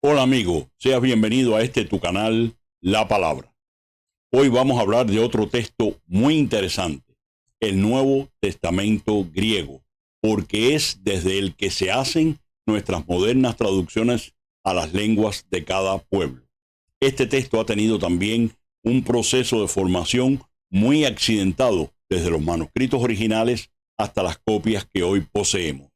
Hola amigo, seas bienvenido a tu canal, La Palabra. Hoy vamos a hablar de otro texto muy interesante, el Nuevo Testamento griego, porque es desde el que se hacen nuestras modernas traducciones a las lenguas de cada pueblo. Este texto ha tenido también un proceso de formación muy accidentado desde los manuscritos originales hasta las copias que hoy poseemos.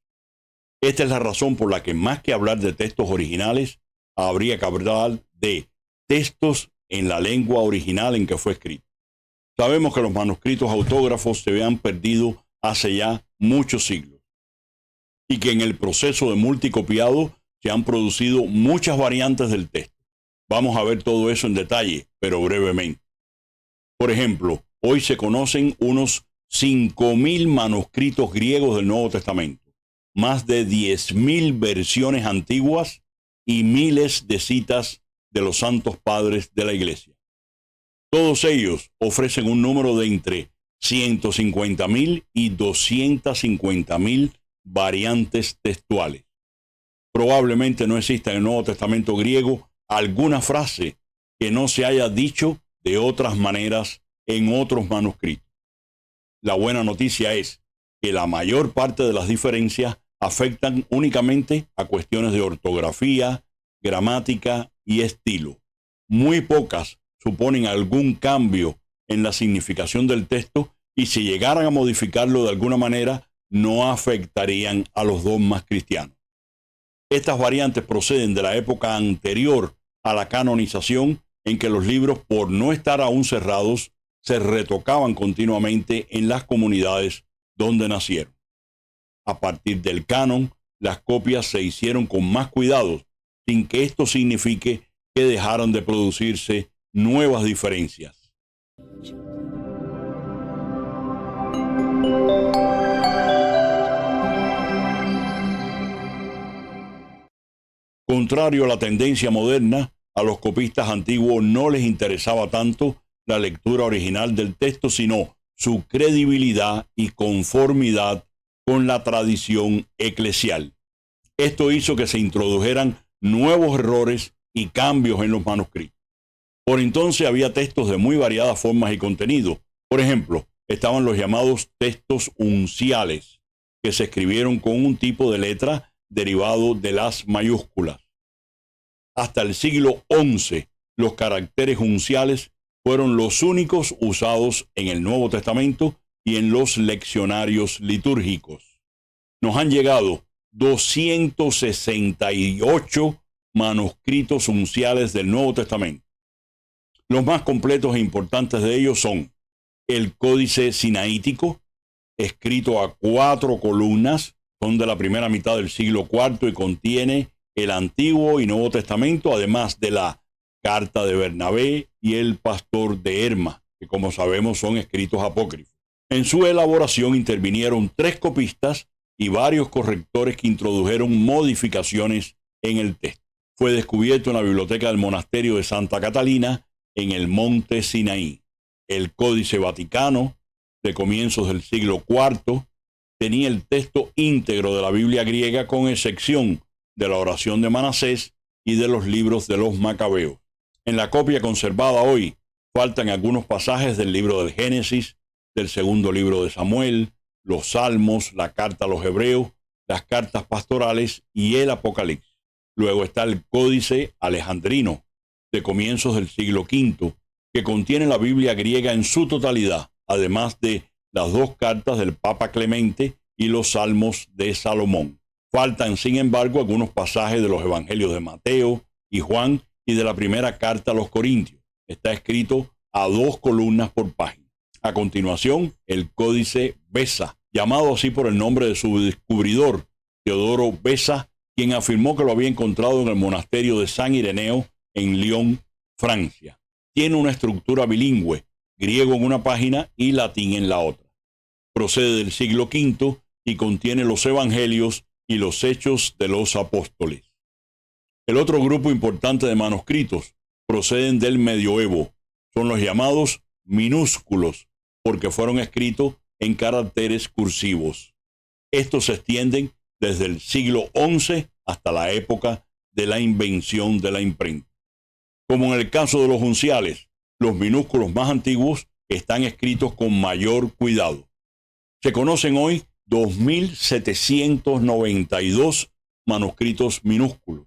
Esta es la razón por la que más que hablar de textos originales, habría que hablar de textos en la lengua original en que fue escrito. Sabemos que los manuscritos autógrafos se han perdido hace ya muchos siglos y que en el proceso de multicopiado se han producido muchas variantes del texto. Vamos a ver todo eso en detalle, pero brevemente. Por ejemplo, hoy se conocen unos 5.000 manuscritos griegos del Nuevo Testamento, más de 10.000 versiones antiguas y miles de citas de los santos padres de la Iglesia. Todos ellos ofrecen un número de entre 150.000 y 250.000 variantes textuales. Probablemente no exista en el Nuevo Testamento griego alguna frase que no se haya dicho de otras maneras en otros manuscritos. La buena noticia es que la mayor parte de las diferencias afectan únicamente a cuestiones de ortografía, gramática y estilo. Muy pocas suponen algún cambio en la significación del texto y si llegaran a modificarlo de alguna manera, no afectarían a los dogmas cristianos. Estas variantes proceden de la época anterior a la canonización, en que los libros, por no estar aún cerrados, se retocaban continuamente en las comunidades donde nacieron. A partir del canon, las copias se hicieron con más cuidado, sin que esto signifique que dejaran de producirse nuevas diferencias. Contrario a la tendencia moderna, a los copistas antiguos no les interesaba tanto la lectura original del texto, sino su credibilidad y conformidad con la tradición eclesial. Esto hizo que se introdujeran nuevos errores y cambios en los manuscritos. Por entonces había textos de muy variadas formas y contenido. Por ejemplo, estaban los llamados textos unciales, que se escribieron con un tipo de letra derivado de las mayúsculas. Hasta el siglo XI, los caracteres unciales fueron los únicos usados en el Nuevo Testamento y en los leccionarios litúrgicos. Nos han llegado 268 manuscritos unciales del Nuevo Testamento. Los más completos e importantes de ellos son el Códice Sinaítico, escrito a 4 columnas, son de la primera mitad del siglo IV y contiene el Antiguo y Nuevo Testamento, además de la Carta de Bernabé y el Pastor de Hermas, que como sabemos son escritos apócrifos. En su elaboración intervinieron 3 copistas y varios correctores que introdujeron modificaciones en el texto. Fue descubierto en la biblioteca del monasterio de Santa Catalina, en el monte Sinaí. El Códice Vaticano, de comienzos del siglo IV, tenía el texto íntegro de la Biblia griega, con excepción de la oración de Manasés y de los libros de los Macabeos. En la copia conservada hoy faltan algunos pasajes del libro del Génesis, del segundo libro de Samuel, los Salmos, la carta a los Hebreos, las cartas pastorales y el Apocalipsis. Luego está el Códice Alejandrino, de comienzos del siglo V, que contiene la Biblia griega en su totalidad, además de las 2 cartas del Papa Clemente y los Salmos de Salomón. Faltan, sin embargo, algunos pasajes de los Evangelios de Mateo y Juan y de la primera carta a los Corintios. Está escrito a 2 columnas por página. A continuación, el Códice Beza, llamado así por el nombre de su descubridor, Teodoro Beza, quien afirmó que lo había encontrado en el monasterio de San Ireneo en Lyon, Francia. Tiene una estructura bilingüe, griego en una página y latín en la otra. Procede del siglo V y contiene los Evangelios y los Hechos de los Apóstoles. El otro grupo importante de manuscritos proceden del medioevo. Son los llamados minúsculos, porque fueron escritos en caracteres cursivos. Estos se extienden desde el siglo XI hasta la época de la invención de la imprenta. Como en el caso de los unciales, los minúsculos más antiguos están escritos con mayor cuidado. Se conocen hoy 2.792 manuscritos minúsculos.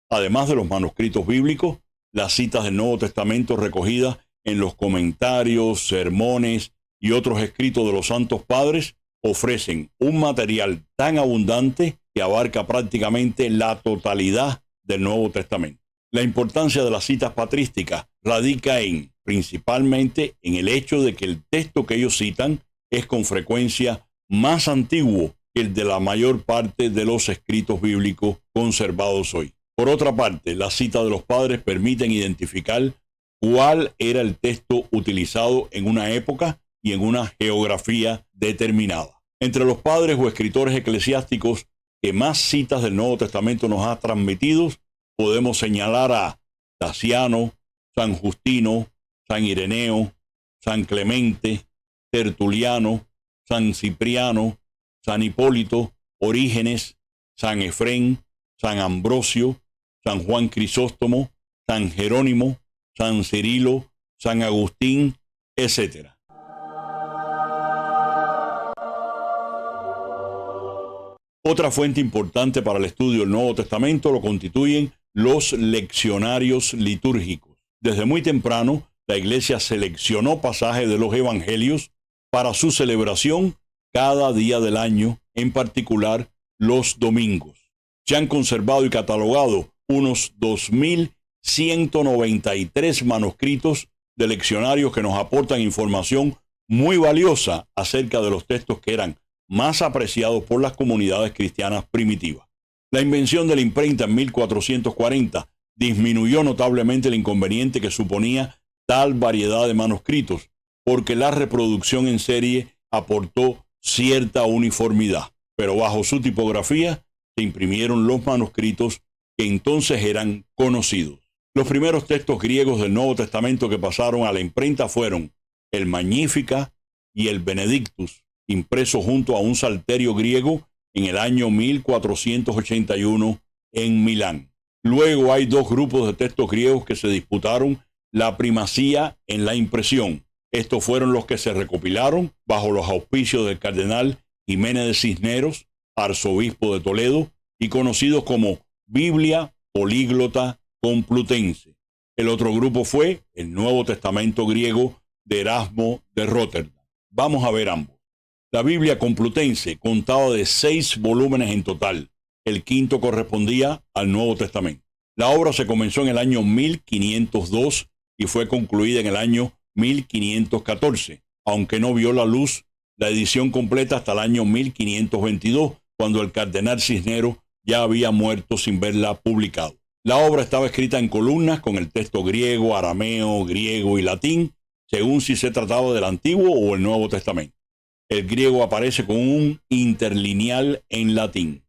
Además de los manuscritos bíblicos, las citas del Nuevo Testamento recogidas en los comentarios, sermones y otros escritos de los santos padres ofrecen un material tan abundante que abarca prácticamente la totalidad del Nuevo Testamento. La importancia de las citas patrísticas radica principalmente en el hecho de que el texto que ellos citan es con frecuencia más antiguo que el de la mayor parte de los escritos bíblicos conservados hoy. Por otra parte, las citas de los padres permiten identificar cuál era el texto utilizado en una época y en una geografía determinada. Entre los padres o escritores eclesiásticos que más citas del Nuevo Testamento nos ha transmitido, podemos señalar a Daciano, San Justino, San Ireneo, San Clemente, Tertuliano, San Cipriano, San Hipólito, Orígenes, San Efrén, San Ambrosio, San Juan Crisóstomo, San Jerónimo, San Cirilo, San Agustín, etc. Otra fuente importante para el estudio del Nuevo Testamento lo constituyen los leccionarios litúrgicos. Desde muy temprano, la Iglesia seleccionó pasajes de los Evangelios para su celebración cada día del año, en particular los domingos. Se han conservado y catalogado unos 2.193 manuscritos de leccionarios que nos aportan información muy valiosa acerca de los textos que eran más apreciados por las comunidades cristianas primitivas. La invención de la imprenta en 1440 disminuyó notablemente el inconveniente que suponía tal variedad de manuscritos, porque la reproducción en serie aportó cierta uniformidad, pero bajo su tipografía se imprimieron los manuscritos que entonces eran conocidos. Los primeros textos griegos del Nuevo Testamento que pasaron a la imprenta fueron el Magnificat y el Benedictus, impreso junto a un salterio griego en el año 1481 en Milán. Luego hay dos grupos de textos griegos que se disputaron la primacía en la impresión. Estos fueron los que se recopilaron bajo los auspicios del cardenal Jiménez de Cisneros, arzobispo de Toledo, y conocidos como Biblia Políglota Complutense. El otro grupo fue el Nuevo Testamento griego de Erasmo de Róterdam. Vamos a ver ambos. La Biblia Complutense contaba de 6 volúmenes en total. El quinto correspondía al Nuevo Testamento. La obra se comenzó en el año 1502 y fue concluida en el año 1514, aunque no vio la luz la edición completa hasta el año 1522, cuando el cardenal Cisneros ya había muerto sin verla publicado. La obra estaba escrita en columnas con el texto griego, arameo, griego y latín, según si se trataba del Antiguo o el Nuevo Testamento. El griego aparece con un interlineal en latín.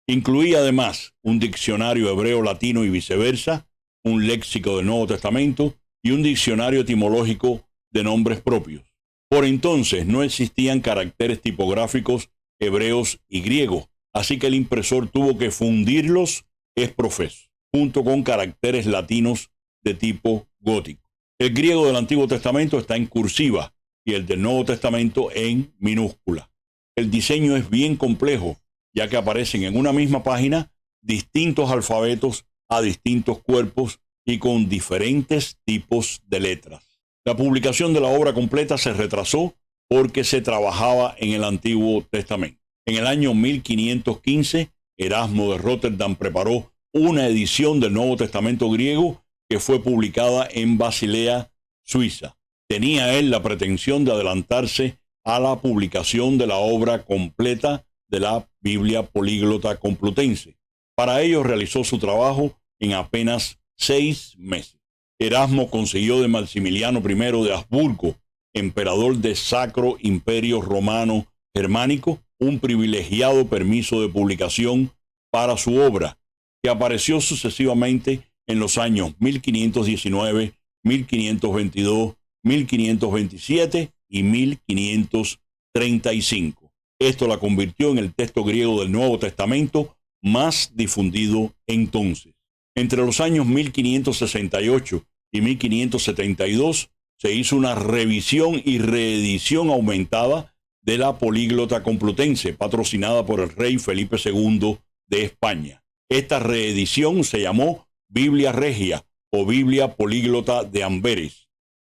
Incluía además un diccionario hebreo-latino y viceversa, un léxico del Nuevo Testamento y un diccionario etimológico de nombres propios. Por entonces no existían caracteres tipográficos hebreos y griegos, así que el impresor tuvo que fundirlos es profeso, junto con caracteres latinos de tipo gótico. El griego del Antiguo Testamento está en cursiva y el del Nuevo Testamento en minúscula. El diseño es bien complejo, ya que aparecen en una misma página distintos alfabetos a distintos cuerpos y con diferentes tipos de letras. La publicación de la obra completa se retrasó porque se trabajaba en el Antiguo Testamento. En el año 1515, Erasmo de Róterdam preparó una edición del Nuevo Testamento griego que fue publicada en Basilea, Suiza. Tenía él la pretensión de adelantarse a la publicación de la obra completa de la Biblia Políglota Complutense. Para ello realizó su trabajo en apenas 6 meses. Erasmo consiguió de Maximiliano I de Habsburgo, emperador del Sacro Imperio Romano Germánico, un privilegiado permiso de publicación para su obra, que apareció sucesivamente en los años 1519, 1522, 1527 y 1535. Esto la convirtió en el texto griego del Nuevo Testamento más difundido entonces. Entre los años 1568 y 1572 se hizo una revisión y reedición aumentada de la Políglota Complutense, patrocinada por el rey Felipe II de España. Esta reedición se llamó Biblia Regia o Biblia Políglota de Amberes.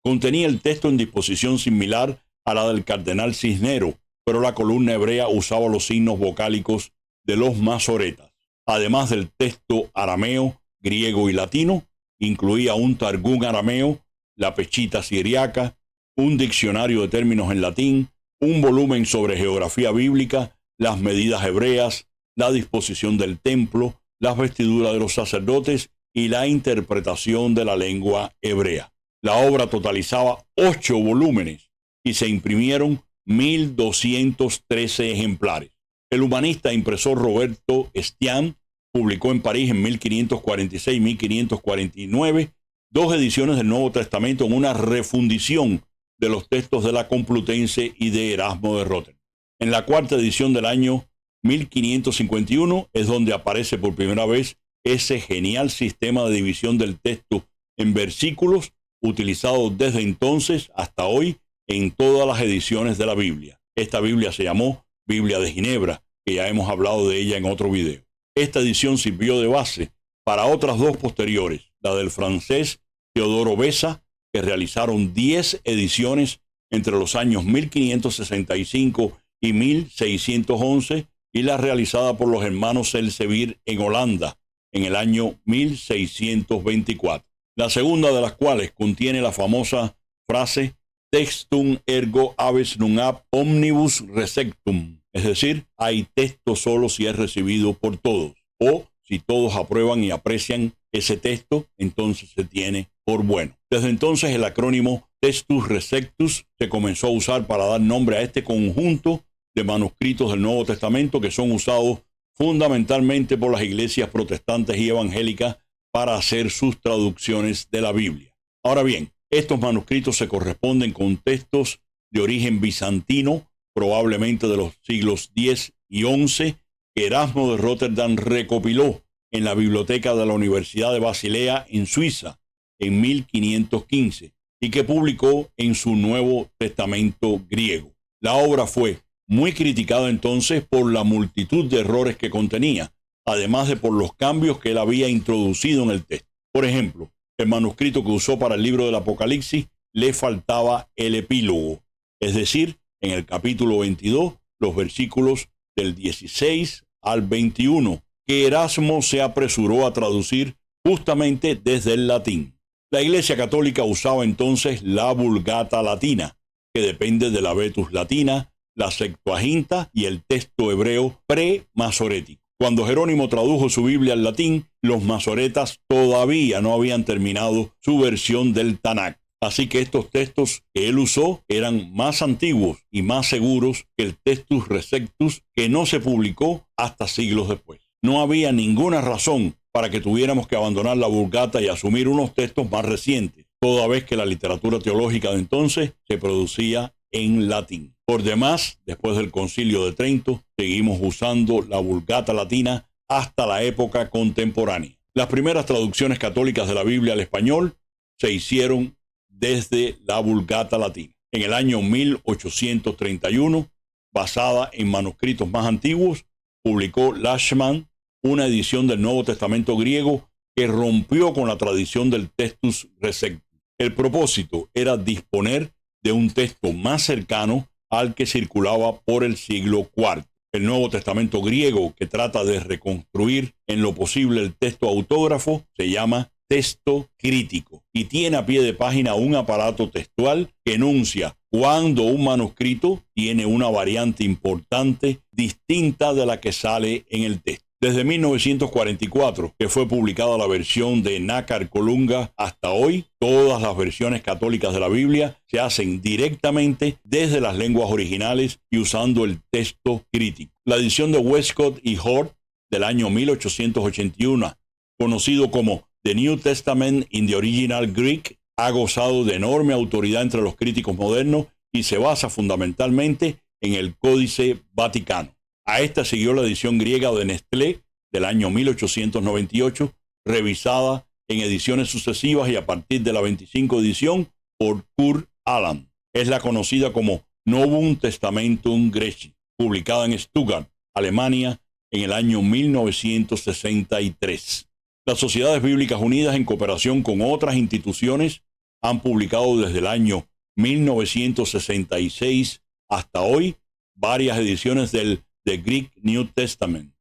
Contenía el texto en disposición similar a la del cardenal Cisnero, pero la columna hebrea usaba los signos vocálicos de los masoretas. Además del texto arameo, griego y latino, incluía un targum arameo, la Pechita siriaca, un diccionario de términos en latín, un volumen sobre geografía bíblica, las medidas hebreas, la disposición del templo, las vestiduras de los sacerdotes y la interpretación de la lengua hebrea. La obra totalizaba 8 volúmenes y se imprimieron 1.213 ejemplares. El humanista e impresor Roberto Estienne publicó en París en 1546 y 1549 2 ediciones del Nuevo Testamento en una refundición de los textos de la Complutense y de Erasmo de Rotterdam. En la 4ª edición del año 1551 es donde aparece por primera vez ese genial sistema de división del texto en versículos utilizado desde entonces hasta hoy en todas las ediciones de la Biblia. Esta Biblia se llamó Biblia de Ginebra, que ya hemos hablado de ella en otro video. Esta edición sirvió de base para otras 2 posteriores, la del francés Teodoro Beza, que realizaron 10 ediciones entre los años 1565 y 1611, y la realizada por los hermanos Elsevier en Holanda en el año 1624. La segunda de las cuales contiene la famosa frase Textum ergo habes nun ab omnibus receptum, es decir, hay texto solo si es recibido por todos, o si todos aprueban y aprecian ese texto, entonces se tiene por bueno. Desde entonces el acrónimo Textus Receptus se comenzó a usar para dar nombre a este conjunto de manuscritos del Nuevo Testamento que son usados fundamentalmente por las iglesias protestantes y evangélicas para hacer sus traducciones de la Biblia. Ahora bien, estos manuscritos se corresponden con textos de origen bizantino, probablemente de los siglos X y XI, que Erasmo de Rotterdam recopiló en la biblioteca de la Universidad de Basilea en Suiza en 1515 y que publicó en su Nuevo Testamento griego. La obra fue muy criticada entonces por la multitud de errores que contenía, además de por los cambios que él había introducido en el texto. Por ejemplo, el manuscrito que usó para el libro del Apocalipsis le faltaba el epílogo, es decir, en el capítulo 22, los versículos del 16 al 21, que Erasmo se apresuró a traducir justamente desde el latín. La Iglesia Católica usaba entonces la Vulgata Latina, que depende de la Vetus Latina, la Septuaginta y el texto hebreo pre-masorético. Cuando Jerónimo tradujo su Biblia al latín, los masoretas todavía no habían terminado su versión del Tanakh. Así que estos textos que él usó eran más antiguos y más seguros que el Textus Receptus, que no se publicó hasta siglos después. No había ninguna razón para que tuviéramos que abandonar la Vulgata y asumir unos textos más recientes, toda vez que la literatura teológica de entonces se producía en latín. Por demás, después del Concilio de Trento, seguimos usando la Vulgata Latina hasta la época contemporánea. Las primeras traducciones católicas de la Biblia al español se hicieron desde la Vulgata Latina. En el año 1831, basada en manuscritos más antiguos, publicó Lashman una edición del Nuevo Testamento griego que rompió con la tradición del Textus Receptus. El propósito era disponer de un texto más cercano al que circulaba por el siglo IV. El Nuevo Testamento griego, que trata de reconstruir en lo posible el texto autógrafo, se llama texto crítico y tiene a pie de página un aparato textual que enuncia cuando un manuscrito tiene una variante importante distinta de la que sale en el texto. Desde 1944, que fue publicada la versión de Nácar Colunga, hasta hoy, todas las versiones católicas de la Biblia se hacen directamente desde las lenguas originales y usando el texto crítico. La edición de Westcott y Hort del año 1881, conocido como The New Testament in the Original Greek, ha gozado de enorme autoridad entre los críticos modernos y se basa fundamentalmente en el Códice Vaticano. A esta siguió la edición griega de Nestlé del año 1898, revisada en ediciones sucesivas y a partir de la 25 edición por Kurt Aland. Es la conocida como Novum Testamentum Graecum, publicada en Stuttgart, Alemania, en el año 1963. Las Sociedades Bíblicas Unidas, en cooperación con otras instituciones, han publicado desde el año 1966 hasta hoy varias ediciones del The Greek New Testament,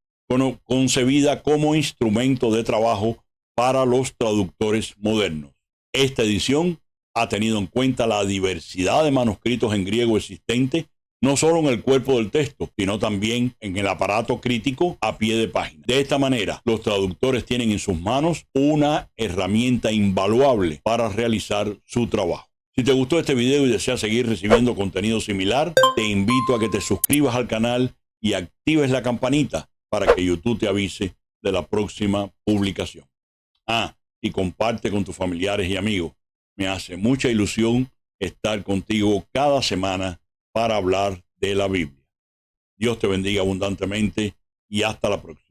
concebida como instrumento de trabajo para los traductores modernos. Esta edición ha tenido en cuenta la diversidad de manuscritos en griego existente, no solo en el cuerpo del texto, sino también en el aparato crítico a pie de página. De esta manera, los traductores tienen en sus manos una herramienta invaluable para realizar su trabajo. Si te gustó este video y deseas seguir recibiendo contenido similar, te invito a que te suscribas al canal y actives la campanita para que YouTube te avise de la próxima publicación. Y comparte con tus familiares y amigos. Me hace mucha ilusión estar contigo cada semana para hablar de la Biblia. Dios te bendiga abundantemente y hasta la próxima.